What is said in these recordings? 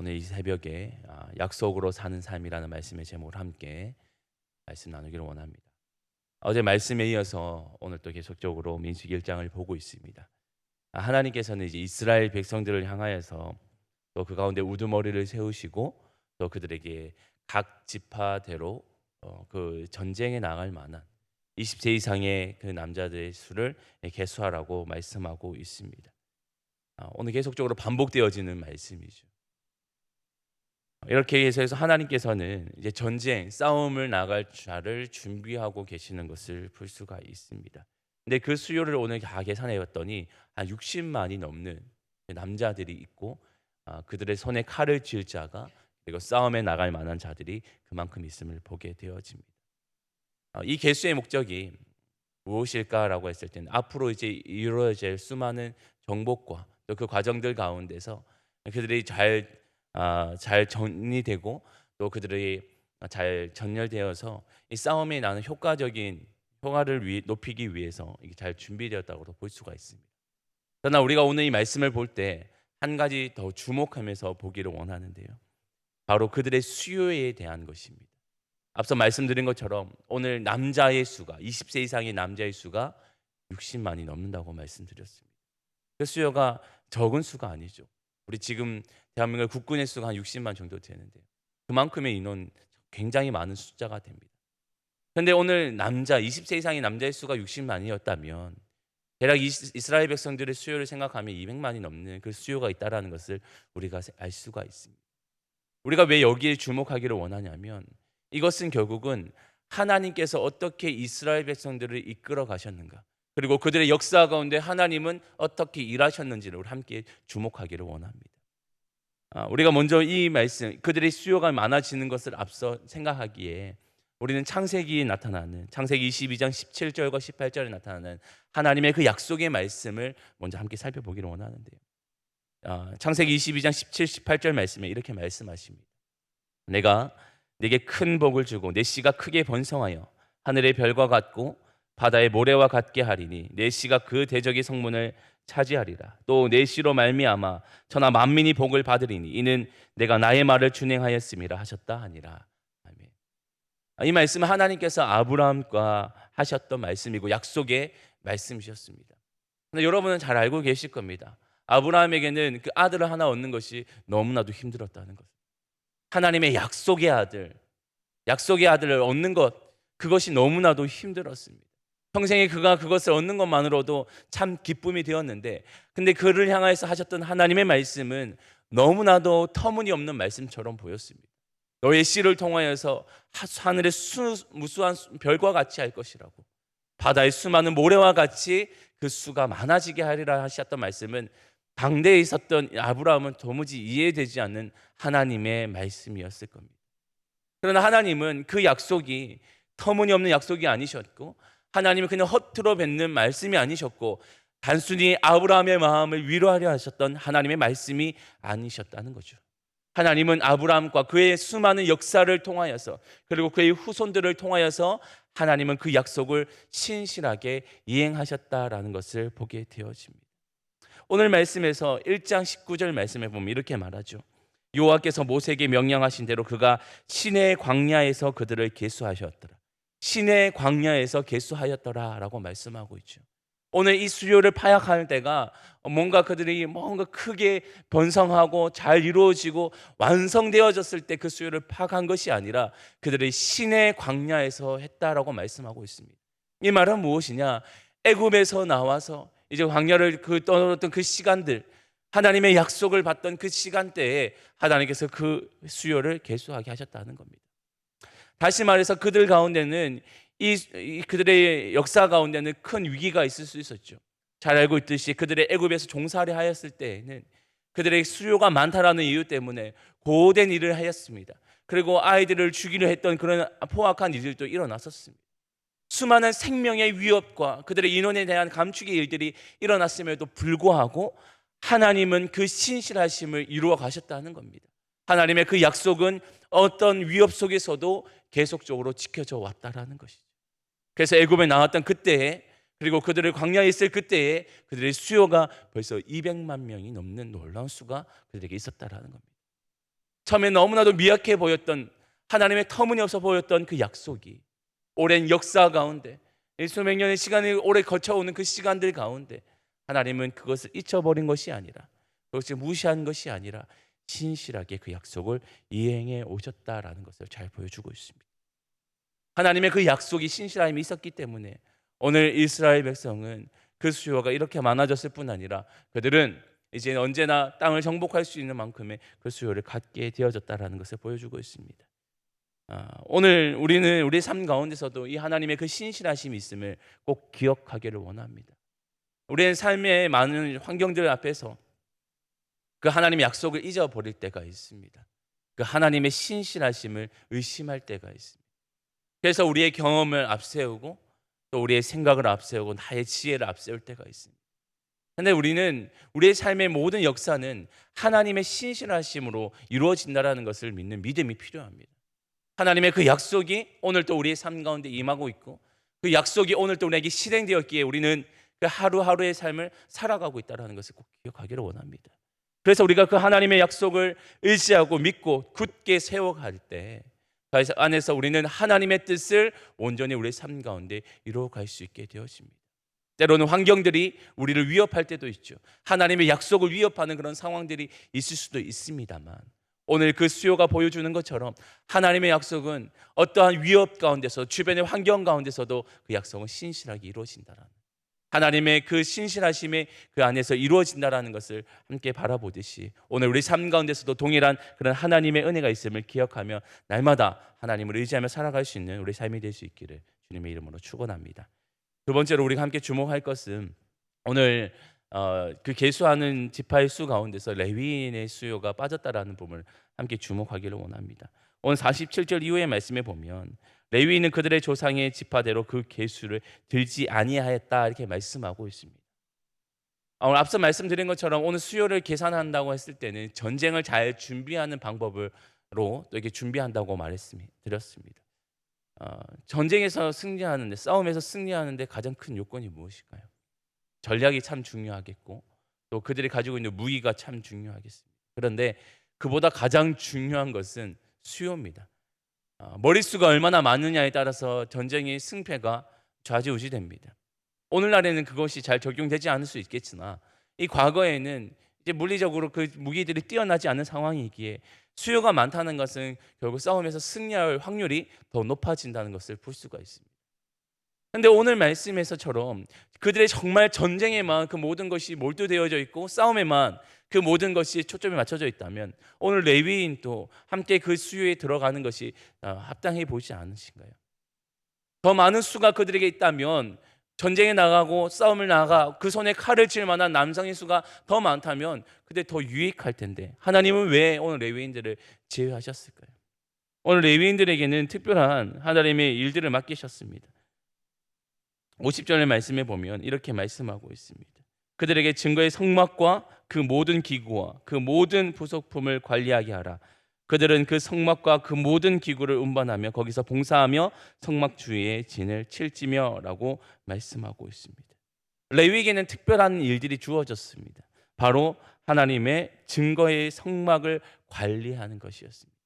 오늘 이 새벽에 약속으로 사는 삶이라는 말씀의 제목을 함께 말씀 나누기를 원합니다. 어제 말씀에 이어서 오늘 또 계속적으로 민수기 1장을 보고 있습니다. 하나님께서는 이제 이스라엘 백성들을 향하여서 또 그 가운데 우두머리를 세우시고 또 그들에게 각 지파대로 그 전쟁에 나갈 만한 20세 이상의 그 남자들의 수를 계수하라고 말씀하고 있습니다. 오늘 계속적으로 반복되어지는 말씀이죠. 이렇게 해서 하나님께서는 이제 전쟁, 싸움을 나갈 자를 준비하고 계시는 것을 볼 수가 있습니다. 근데 그 수요를 오늘 다 계산해 봤더니 한 60만이 넘는 남자들이 있고 그들의 손에 칼을 쥘 자가 그리고 싸움에 나갈 만한 자들이 그만큼 있음을 보게 되어집니다. 이 개수의 목적이 무엇일까라고 했을 때는 앞으로 이제 이루어질 수많은 정복과 또 그 과정들 가운데서 그들이 잘 정리되고 또 그들이 잘 전열되어서 이 싸움에 나는 효과적인 효과를 높이기 위해서 이게 잘 준비되었다고 볼 수가 있습니다. 그러나 우리가 오늘 이 말씀을 볼 때 한 가지 더 주목하면서 보기를 원하는데요. 바로 그들의 수요에 대한 것입니다. 앞서 말씀드린 것처럼 오늘 남자의 수가 20세 이상의 남자의 수가 60만이 넘는다고 말씀드렸습니다. 그 수요가 적은 수가 아니죠. 우리 지금 대한민국 국군의 수가 한 60만 정도 되는데요. 그만큼의 인원 굉장히 많은 숫자가 됩니다. 그런데 오늘 남자 20세 이상의 남자의 수가 60만이었다면 대략 이스라엘 백성들의 수요를 생각하면 200만이 넘는 그 수요가 있다라는 것을 우리가 알 수가 있습니다. 우리가 왜 여기에 주목하기를 원하냐면 이것은 결국은 하나님께서 어떻게 이스라엘 백성들을 이끌어 가셨는가, 그리고 그들의 역사 가운데 하나님은 어떻게 일하셨는지를 함께 주목하기를 원합니다. 우리가 먼저 이 말씀, 그들의 수요가 많아지는 것을 앞서 생각하기에 우리는 창세기에 나타나는 창세기 22장 17절과 18절에 나타나는 하나님의 그 약속의 말씀을 먼저 함께 살펴보기를 원하는데요. 창세기 22장 17, 18절 말씀에 이렇게 말씀하십니다. 내가 네게 큰 복을 주고 내 씨가 크게 번성하여 하늘의 별과 같고 바다의 모래와 같게 하리니 내 씨가 그 대적의 성문을 차지하리라. 또 내 씨로 말미암아 천하 만민이 복을 받으리니 이는 내가 나의 말을 준행하였음이라 하셨다 하니라. 아멘. 이 말씀은 하나님께서 아브라함과 하셨던 말씀이고 약속의 말씀이셨습니다. 근데 여러분은 잘 알고 계실 겁니다. 아브라함에게는 그 아들을 하나 얻는 것이 너무나도 힘들었다는 것. 하나님의 약속의 아들을 얻는 것, 그것이 너무나도 힘들었습니다. 평생에 그가 그것을 얻는 것만으로도 참 기쁨이 되었는데, 근데 그를 향해서 하셨던 하나님의 말씀은 너무나도 터무니없는 말씀처럼 보였습니다. 너의 씨를 통하여서 하늘의 무수한 별과 같이 할 것이라고, 바다의 수많은 모래와 같이 그 수가 많아지게 하리라 하셨던 말씀은 당대에 있었던 아브라함은 도무지 이해되지 않는 하나님의 말씀이었을 겁니다. 그러나 하나님은 그 약속이 터무니없는 약속이 아니셨고, 하나님은 그냥 허투루 뱉는 말씀이 아니셨고, 단순히 아브라함의 마음을 위로하려 하셨던 하나님의 말씀이 아니셨다는 거죠. 하나님은 아브라함과 그의 수많은 역사를 통하여서, 그리고 그의 후손들을 통하여서 하나님은 그 약속을 신실하게 이행하셨다라는 것을 보게 되어집니다. 오늘 말씀에서 1장 19절 말씀에 보면 이렇게 말하죠. 여호와께서 모세에게 명령하신 대로 그가 시내 광야에서 그들을 계수하셨더라. 시내 광야에서 계수하였더라라고 말씀하고 있죠. 오늘 이 수요를 파악할 때가 뭔가 그들이 뭔가 크게 번성하고 잘 이루어지고 완성되어졌을 때 그 수요를 파악한 것이 아니라 그들의 시내 광야에서 했다라고 말씀하고 있습니다. 이 말은 무엇이냐? 애굽에서 나와서 이제 광야를 떠났던 그 시간들, 하나님의 약속을 받던 그 시간대에 하나님께서 그 수요를 계수하게 하셨다는 겁니다. 다시 말해서 그들 가운데는 그들의 역사 가운데는 큰 위기가 있을 수 있었죠. 잘 알고 있듯이 그들의 애굽에서 종살이 하였을 때에는 그들의 수요가 많다라는 이유 때문에 고된 일을 하였습니다. 그리고 아이들을 죽이려 했던 그런 포악한 일들도 일어났었습니다. 수많은 생명의 위협과 그들의 인원에 대한 감축의 일들이 일어났음에도 불구하고 하나님은 그 신실하심을 이루어 가셨다는 겁니다. 하나님의 그 약속은 어떤 위협 속에서도 계속적으로 지켜져 왔다라는 것이죠. 그래서 애굽에 나왔던 그때에, 그리고 그들을 광야에 있을 그때에 그들의 수요가 벌써 200만 명이 넘는 놀라운 수가 그들에게 있었다라는 겁니다. 처음에 너무나도 미약해 보였던, 하나님의 터무니없어 보였던 그 약속이 오랜 역사 가운데, 수백 년의 시간이 오래 거쳐오는 그 시간들 가운데 하나님은 그것을 잊어버린 것이 아니라, 그것을 무시한 것이 아니라 신실하게 그 약속을 이행해 오셨다라는 것을 잘 보여주고 있습니다. 하나님의 그 약속이 신실함이 있었기 때문에 오늘 이스라엘 백성은 그 수요가 이렇게 많아졌을 뿐 아니라 그들은 이제 언제나 땅을 정복할 수 있는 만큼의 그 수요를 갖게 되어졌다라는 것을 보여주고 있습니다. 오늘 우리는 우리 삶 가운데서도 이 하나님의 그 신실하심이 있음을 꼭 기억하기를 원합니다. 우리의 삶의 많은 환경들 앞에서 그 하나님의 약속을 잊어버릴 때가 있습니다. 그 하나님의 신실하심을 의심할 때가 있습니다. 그래서 우리의 경험을 앞세우고 또 우리의 생각을 앞세우고 나의 지혜를 앞세울 때가 있습니다. 그런데 우리는 우리의 삶의 모든 역사는 하나님의 신실하심으로 이루어진다는 것을 믿는 믿음이 필요합니다. 하나님의 그 약속이 오늘 또 우리의 삶 가운데 임하고 있고 그 약속이 오늘 또 우리에게 실행되었기에 우리는 그 하루하루의 삶을 살아가고 있다는 것을 꼭 기억하기를 원합니다. 그래서 우리가 그 하나님의 약속을 의지하고 믿고 굳게 세워갈 때 그 안에서 우리는 하나님의 뜻을 온전히 우리의 삶 가운데 이루어갈 수 있게 되어집니다. 때로는 환경들이 우리를 위협할 때도 있죠. 하나님의 약속을 위협하는 그런 상황들이 있을 수도 있습니다만 오늘 그 수요가 보여주는 것처럼 하나님의 약속은 어떠한 위협 가운데서 주변의 환경 가운데서도 그 약속은 신실하게 이루어진다라는, 하나님의 그 신실하심이 그 안에서 이루어진다라는 것을 함께 바라보듯이 오늘 우리 삶 가운데서도 동일한 그런 하나님의 은혜가 있음을 기억하며 날마다 하나님을 의지하며 살아갈 수 있는 우리 삶이 될 수 있기를 주님의 이름으로 축원합니다. 두 번째로 우리가 함께 주목할 것은 오늘 그 계수하는 지파의 수 가운데서 레위인의 수요가 빠졌다라는 부분을 함께 주목하기를 원합니다. 오늘 47절 이후의 말씀에 보면 레위인은 그들의 조상의 지파대로 그 계수를 들지 아니하였다 이렇게 말씀하고 있습니다. 오늘 앞서 말씀드린 것처럼 오늘 수요를 계산한다고 했을 때는 전쟁을 잘 준비하는 방법으로 또 이렇게 준비한다고 드렸습니다. 전쟁에서 승리하는데, 싸움에서 승리하는데 가장 큰 요건이 무엇일까요? 전략이 참 중요하겠고 또 그들이 가지고 있는 무기가 참 중요하겠습니다. 그런데 그보다 가장 중요한 것은 수요입니다. 머릿수가 얼마나 많느냐에 따라서 전쟁의 승패가 좌지우지됩니다. 오늘날에는 그것이 잘 적용되지 않을 수 있겠으나 이 과거에는 이제 물리적으로 그 무기들이 뛰어나지 않은 상황이기에 수요가 많다는 것은 결국 싸움에서 승리할 확률이 더 높아진다는 것을 볼 수가 있습니다. 그런데 오늘 말씀에서처럼 그들의 정말 전쟁에만 그 모든 것이 몰두되어져 있고 싸움에만 그 모든 것이 초점이 맞춰져 있다면 오늘 레위인도 함께 그 수요에 들어가는 것이 합당해 보이지 않으신가요? 더 많은 수가 그들에게 있다면, 전쟁에 나가고 싸움을 나가 그 손에 칼을 쥘 만한 남성의 수가 더 많다면 그때 더 유익할 텐데 하나님은 왜 오늘 레위인들을 제외하셨을까요? 오늘 레위인들에게는 특별한 하나님의 일들을 맡기셨습니다. 50절의 말씀에 보면 이렇게 말씀하고 있습니다. 그들에게 증거의 성막과 그 모든 기구와 그 모든 부속품을 관리하게 하라. 그들은 그 성막과 그 모든 기구를 운반하며 거기서 봉사하며 성막 주위에 진을 칠지며 라고 말씀하고 있습니다. 레위에게는 특별한 일들이 주어졌습니다. 바로 하나님의 증거의 성막을 관리하는 것이었습니다.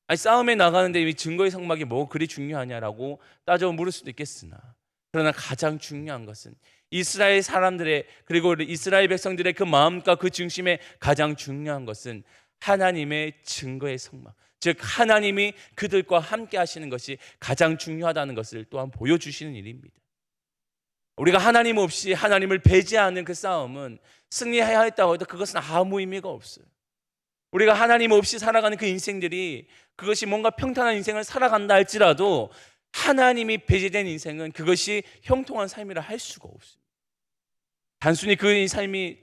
아니, 싸움에 나가는데 이 증거의 성막이 뭐 그리 중요하냐라고 따져 물을 수도 있겠으나 그러나 가장 중요한 것은 이스라엘 사람들의, 그리고 이스라엘 백성들의 그 마음과 그 중심에 가장 중요한 것은 하나님의 증거의 성막, 즉 하나님이 그들과 함께 하시는 것이 가장 중요하다는 것을 또한 보여주시는 일입니다. 우리가 하나님 없이 하나님을 배제하는 그 싸움은 승리해야 했다고 해도 그것은 아무 의미가 없어요. 우리가 하나님 없이 살아가는 그 인생들이 그것이 뭔가 평탄한 인생을 살아간다 할지라도 하나님이 배제된 인생은 그것이 형통한 삶이라 할 수가 없습니다. 단순히 그 삶이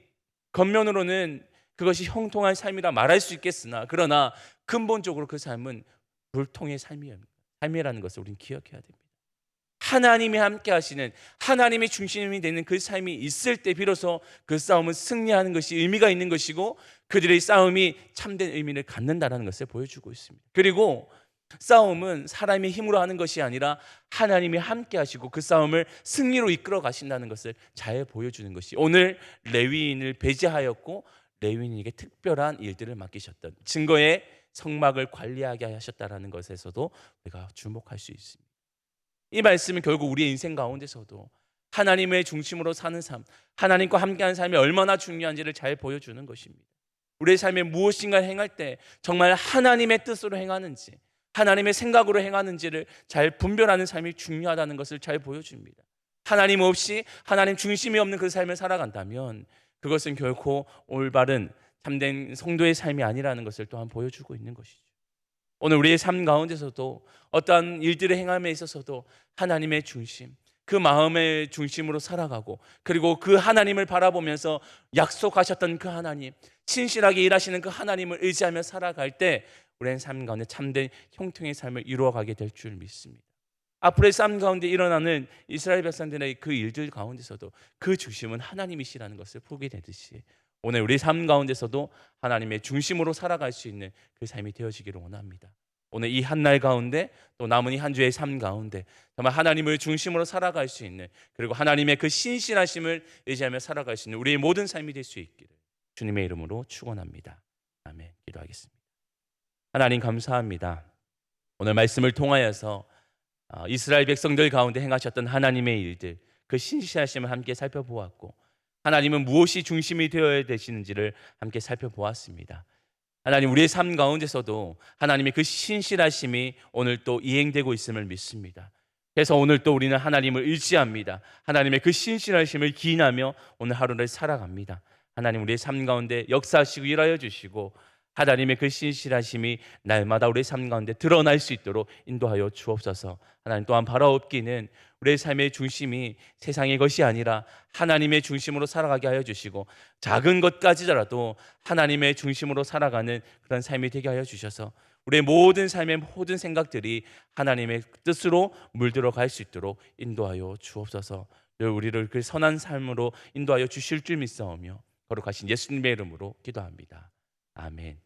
겉면으로는 그것이 형통한 삶이라 말할 수 있겠으나 그러나 근본적으로 그 삶은 불통의 삶이라는 것을 우리는 기억해야 됩니다. 하나님이 함께 하시는, 하나님이 중심이 되는 그 삶이 있을 때 비로소 그 싸움은 승리하는 것이 의미가 있는 것이고 그들의 싸움이 참된 의미를 갖는다는 것을 보여주고 있습니다. 그리고 싸움은 사람의 힘으로 하는 것이 아니라 하나님이 함께 하시고 그 싸움을 승리로 이끌어 가신다는 것을 잘 보여주는 것이 오늘 레위인을 배제하였고 레위인에게 특별한 일들을 맡기셨던 증거의 성막을 관리하게 하셨다라는 것에서도 우리가 주목할 수 있습니다. 이 말씀은 결국 우리의 인생 가운데서도 하나님의 중심으로 사는 삶, 하나님과 함께하는 삶이 얼마나 중요한지를 잘 보여주는 것입니다. 우리의 삶에 무엇인가를 행할 때 정말 하나님의 뜻으로 행하는지, 하나님의 생각으로 행하는지를 잘 분별하는 삶이 중요하다는 것을 잘 보여줍니다. 하나님 없이 하나님 중심이 없는 그 삶을 살아간다면 그것은 결코 올바른 참된 성도의 삶이 아니라는 것을 또한 보여주고 있는 것이죠. 오늘 우리의 삶 가운데서도 어떠한 일들을 행함에 있어서도 하나님의 중심, 그 마음의 중심으로 살아가고, 그리고 그 하나님을 바라보면서 약속하셨던 그 하나님, 신실하게 일하시는 그 하나님을 의지하며 살아갈 때 우리의 삶 가운데 참된 형통의 삶을 이루어가게 될 줄 믿습니다. 앞으로의 삶 가운데 일어나는 이스라엘 백성들의 그 일들 가운데서도 그 중심은 하나님이시라는 것을 보게 되듯이 오늘 우리 삶 가운데서도 하나님의 중심으로 살아갈 수 있는 그 삶이 되어지기를 원합니다. 오늘 이 한날 가운데 또 남은 이 한 주의 삶 가운데 정말 하나님을 중심으로 살아갈 수 있는, 그리고 하나님의 그 신실하심을 의지하며 살아갈 수 있는 우리의 모든 삶이 될 수 있기를 주님의 이름으로 축원합니다. 아멘. 기도하겠습니다. 하나님 감사합니다. 오늘 말씀을 통하여서 이스라엘 백성들 가운데 행하셨던 하나님의 일들, 그 신실하심을 함께 살펴보았고, 하나님은 무엇이 중심이 되어야 되시는지를 함께 살펴보았습니다. 하나님, 우리의 삶 가운데서도 하나님의 그 신실하심이 오늘 또 이행되고 있음을 믿습니다. 그래서 오늘 또 우리는 하나님을 의지합니다. 하나님의 그 신실하심을 기인하며 오늘 하루를 살아갑니다. 하나님, 우리의 삶 가운데 역사하시고 일하여 주시고 하나님의 그 신실하심이 날마다 우리의 삶 가운데 드러날 수 있도록 인도하여 주옵소서. 하나님, 또한 바라옵기는 우리의 삶의 중심이 세상의 것이 아니라 하나님의 중심으로 살아가게 하여 주시고, 작은 것까지더라도 하나님의 중심으로 살아가는 그런 삶이 되게 하여 주셔서 우리의 모든 삶의 모든 생각들이 하나님의 뜻으로 물들어 갈 수 있도록 인도하여 주옵소서. 우리를 그 선한 삶으로 인도하여 주실 줄 믿사오며 거룩하신 예수님의 이름으로 기도합니다. 아멘.